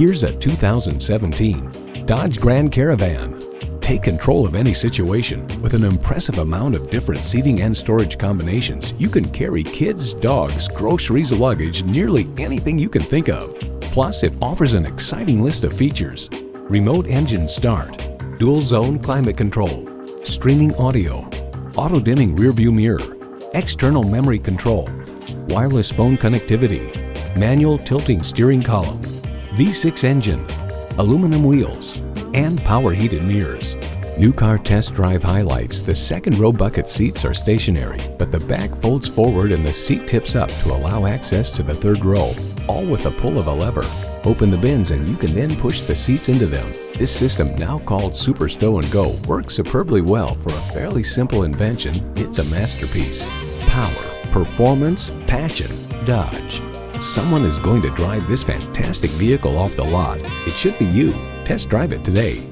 Here's a 2017 Dodge Grand Caravan. Take control of any situation. With an impressive amount of different seating and storage combinations, you can carry kids, dogs, groceries, luggage, nearly anything you can think of. Plus, it offers an exciting list of features: remote engine start, dual zone climate control, streaming audio, auto dimming rearview mirror, external memory control, wireless phone connectivity, manual tilting steering column, V6 engine, aluminum wheels, and power heated mirrors. New car test drive highlights: the second row bucket seats are stationary, but the back folds forward and the seat tips up to allow access to the third row, all with the pull of a lever. Open the bins and you can then push the seats into them. This system, now called Super Stow and Go, works superbly well. For a fairly simple invention, it's a masterpiece. Power, performance, passion, Dodge. Someone is going to drive this fantastic vehicle off the lot. It should be you. Test drive it today.